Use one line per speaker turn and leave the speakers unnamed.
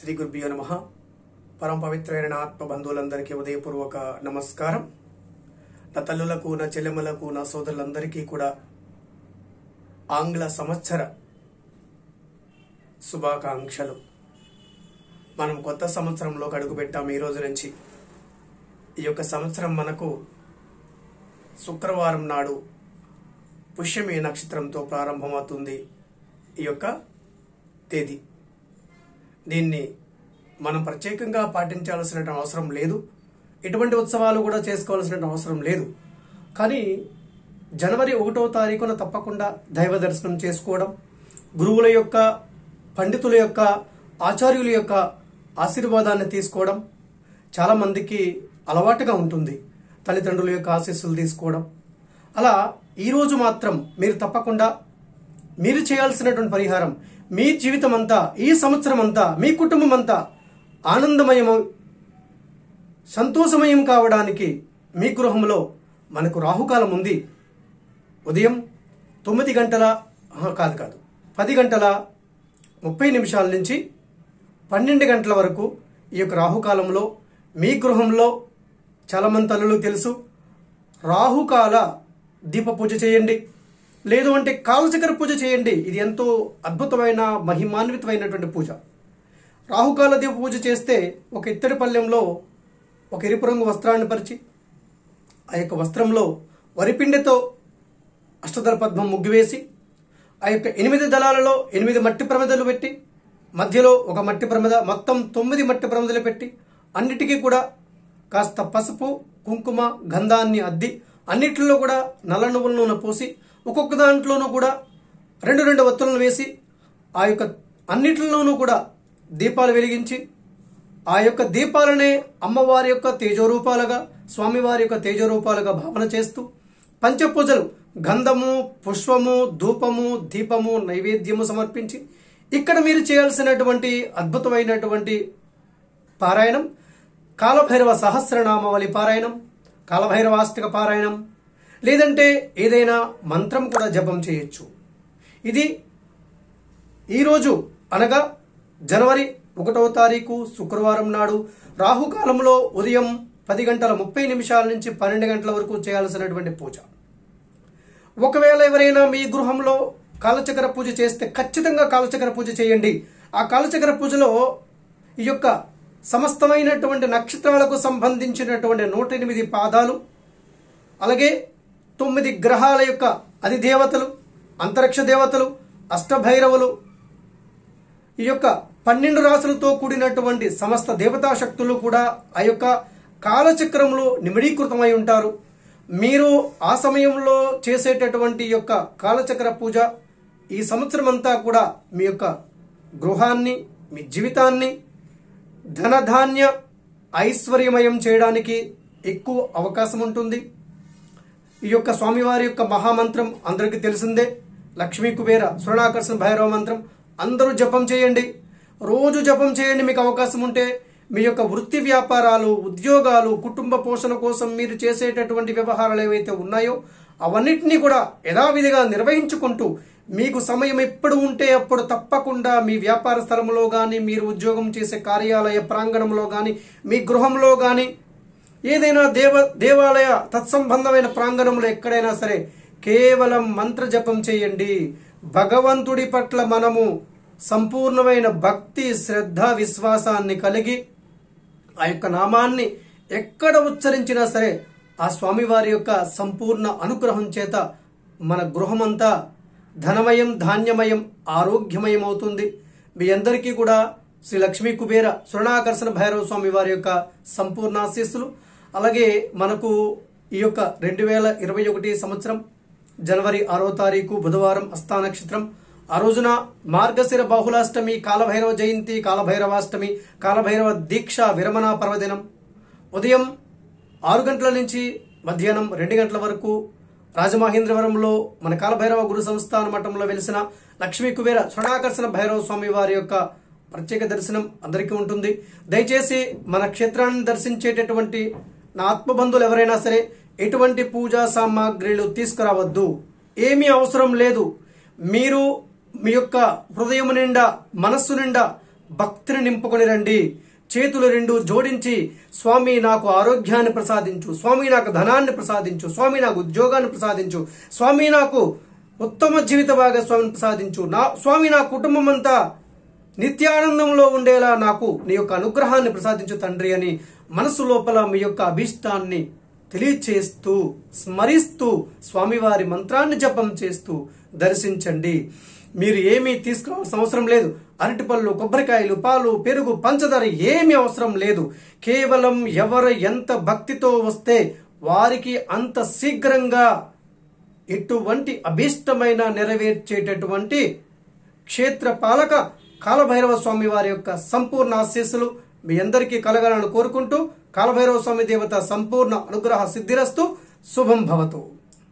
శ్రీ గురుభ్యో నమః. పరమ పవిత్రమైన నా ఆత్మ బంధువులందరికీ ఉదయపూర్వక నమస్కారం. నా తల్లులకు, నా చెల్లెమ్మలకు, నా సోదరులందరికీ కూడా ఆంగ్ల సంవత్సర శుభాకాంక్షలు. మనం కొత్త సంవత్సరంలోకి అడుగుపెట్టాం. ఈ రోజు నుంచి ఈ యొక్క సంవత్సరం మనకు శుక్రవారం నాడు పుష్యమి నక్షత్రంతో ప్రారంభమవుతుంది. ఈ యొక్క తేదీ దీన్ని మనం ప్రత్యేకంగా పాటించాల్సిన అవసరం లేదు, ఎటువంటి ఉత్సవాలు కూడా చేసుకోవాల్సిన అవసరం లేదు. కానీ జనవరి 1వ తారీఖున తప్పకుండా దైవ దర్శనం చేసుకోవడం, గురువుల యొక్క, పండితుల యొక్క, ఆచార్యుల యొక్క ఆశీర్వాదాన్ని తీసుకోవడం చాలా మందికి అలవాటుగా ఉంటుంది. తల్లిదండ్రుల యొక్క ఆశీస్సులు తీసుకోవడం. అలా ఈరోజు మాత్రం మీరు తప్పకుండా మీరు చేయాల్సినటువంటి పరిహారం, మీ జీవితం అంతా, ఈ సంవత్సరం అంతా, మీ కుటుంబం అంతా ఆనందమయం, సంతోషమయం కావడానికి మీ గృహంలో మనకు రాహుకాలం ఉంది. ఉదయం 9 గంటల 10 గంటల 30 నిమిషాల నుంచి 12 గంటల వరకు ఈ యొక్క రాహుకాలంలో మీ గృహంలో చాలామంది తల్లులు తెలుసు, రాహుకాల దీప పూజ చేయండి, లేదు అంటే కాలచక్ర పూజ చేయండి. ఇది ఎంతో అద్భుతమైన, మహిమాన్వితమైనటువంటి పూజ. రాహుకాల దీప పూజ చేస్తే ఒక ఇత్తడి పళ్ళెంలో ఒక ఎరుపు రంగు వస్త్రాన్ని పరిచి, ఆ యొక్క వస్త్రంలో వరిపిండితో అష్టదళ పద్మం ముగ్గు వేసి, ఆ యొక్క 8 దళాలలో 8 మట్టి ప్రమిదలు పెట్టి, మధ్యలో ఒక మట్టి ప్రమిద, మొత్తం 9 మట్టి ప్రమిదలు పెట్టి, అన్నిటికీ కూడా కాస్త పసుపు, కుంకుమ, గంధాన్ని అద్ది, అన్నిటిలో కూడా నల్ల నువ్వుల నూనె పోసి, ఒక్కొక్క దాంట్లోనూ కూడా 2 ఒత్తులను వేసి, ఆ యొక్క అన్నిటిలోనూ కూడా దీపాలు వెలిగించి, ఆ యొక్క దీపాలనే అమ్మవారి యొక్క తేజోరూపాలుగా, స్వామివారి యొక్క తేజోరూపాలుగా భావన చేస్తూ పంచపూజలు, గంధము, పుష్పము, ధూపము, దీపము, నైవేద్యము సమర్పించి, ఇక్కడ మీరు చేయాల్సినటువంటి అద్భుతమైనటువంటి పారాయణం కాలభైరవ సహస్రనామావళి పారాయణం, కాలభైరవాష్టక పారాయణం, లేదంటే ఏదైనా మంత్రం కూడా జపం చేయొచ్చు. ఇది ఈరోజు అనగా జనవరి 1వ తారీఖు శుక్రవారం నాడు రాహుకాలంలో ఉదయం 10 గంటల 30 నిమిషాల నుంచి 12 గంటల వరకు చేయాల్సినటువంటి పూజ. ఒకవేళ ఎవరైనా మీ గృహంలో కాలచక్ర పూజ చేస్తే ఖచ్చితంగా కాలచక్ర పూజ చేయండి. ఆ కాలచక్ర పూజలో ఈ యొక్క సమస్తమైనటువంటి నక్షత్రాలకు సంబంధించినటువంటి 108 పాదాలు, అలాగే 9 గ్రహాల యొక్క అధిదేవతలు, అంతరిక్ష దేవతలు, అష్టభైరవులు, ఈ యొక్క 12 రాసులతో కూడినటువంటి సమస్త దేవతా శక్తులు కూడా ఆ యొక్క కాలచక్రంలో నిమిడీకృతమై ఉంటారు. మీరు ఆ సమయంలో చేసేటటువంటి యొక్క కాలచక్ర పూజ ఈ సంవత్సరం అంతా కూడా మీ యొక్క గృహాన్ని, మీ జీవితాన్ని ధనధాన్య ఐశ్వర్యమయం చేయడానికి ఎక్కువ అవకాశం ఉంటుంది. ఈ యొక్క స్వామివారి యొక్క మహామంత్రం అందరికీ తెలిసిందే, లక్ష్మీ కుబేర స్వర్ణాకర్షణ భైరవ మంత్రం. అందరూ జపం చేయండి, రోజు జపం చేయండి. మీకు అవకాశం ఉంటే మీ యొక్క వృత్తి వ్యాపారాలు, ఉద్యోగాలు, కుటుంబ పోషణ కోసం మీరు చేసేటటువంటి వ్యవహారాలు ఏవైతే ఉన్నాయో అవన్నిటినీ కూడా యథావిధిగా నిర్వహించుకుంటూ, మీకు సమయం ఎప్పుడు ఉంటే అప్పుడు తప్పకుండా మీ వ్యాపార స్థలంలో కానీ, మీరు ఉద్యోగం చేసే కార్యాలయ ప్రాంగణంలో కానీ, మీ గృహంలో కానీ, ఏదైనా దేవాలయ తత్సంబంధమైన ప్రాంగణంలో ఎక్కడైనా సరే కేవలం మంత్ర జపం చేయండి. భగవంతుడి పట్ల మనము సంపూర్ణమైన భక్తి, శ్రద్ధ, విశ్వాసాన్ని కలిగి ఆ యొక్క నామాన్ని ఎక్కడ ఉచ్చరించినా సరే ఆ స్వామివారి యొక్క సంపూర్ణ అనుగ్రహం చేత మన గృహమంతా ధనమయం, ధాన్యమయం, ఆరోగ్యమయం అవుతుంది. మీ అందరికీ కూడా శ్రీ లక్ష్మీ కుబేర స్వర్ణాకర్షణ భైరవ స్వామి వారి యొక్క సంపూర్ణ ఆశీస్సులు. అలాగే మనకు ఈ యొక్క 2021 సంవత్సరం జనవరి 6వ తారీఖు బుధవారం హస్త నక్షత్రం. ఆ రోజున మార్గశిర బహుళాష్టమి, కాలభైరవ జయంతి, కాలభైరవాష్టమి, కాలభైరవ దీక్ష విరమణ పర్వదినం. ఉదయం 6 గంటల నుంచి మధ్యాహ్నం 2 గంటల వరకు రాజమహేంద్రవరంలో మన కాలభైరవ గురు సంస్థాన మఠంలో వెలిసిన లక్ష్మీ కుబేర స్వర్ణాకర్షణ భైరవ స్వామి వారి యొక్క ప్రత్యేక దర్శనం అందరికీ ఉంటుంది. దయచేసి మన క్షేత్రాన్ని దర్శించేటటువంటి నా ఆత్మబంధువులు ఎవరైనా సరే ఎటువంటి పూజా సామాగ్రిలు తీసుకురావద్దు, ఏమీ అవసరం లేదు. మీరు మీ యొక్క హృదయం నిండా, మనస్సు నిండా భక్తిని నింపుకొని రండి. చేతులు రెండు జోడించి స్వామి నాకు ఆరోగ్యాన్ని ప్రసాదించు, స్వామి నాకు ధనాన్ని ప్రసాదించు, స్వామి నాకు ఉద్యోగాన్ని ప్రసాదించు, స్వామి నాకు ఉత్తమ జీవిత భాగస్వామిని ప్రసాదించు, స్వామి నా కుటుంబం అంతా నిత్యానందంలో ఉండేలా నాకు నీ యొక్క అనుగ్రహాన్ని ప్రసాదించు తండ్రి అని మనసు లోపల మీ యొక్క అభీష్టాన్ని తెలియచేస్తూ స్మరిస్తూ స్వామివారి మంత్రాన్ని జపం చేస్తూ దర్శించండి. మీరు ఏమీ తీసుకోవాల్సిన అవసరం లేదు. అరటిపళ్ళు, కొబ్బరికాయలు, పాలు, పెరుగు, పంచదార ఏమీ అవసరం లేదు. కేవలం ఎవరు ఎంత భక్తితో వస్తే వారికి అంత శీఘ్రంగా ఎటువంటి అభీష్టమైన నెరవేర్చేటటువంటి క్షేత్ర పాలక కాలభైరవ స్వామి వారి యొక్క సంపూర్ణ ఆశీస్సులు మీ అందరికీ కలగాలని కోరుకుంటూ కాలభైరవ స్వామి దేవత సంపూర్ణ అనుగ్రహ సిద్ధిరస్తు. శుభం భవతు.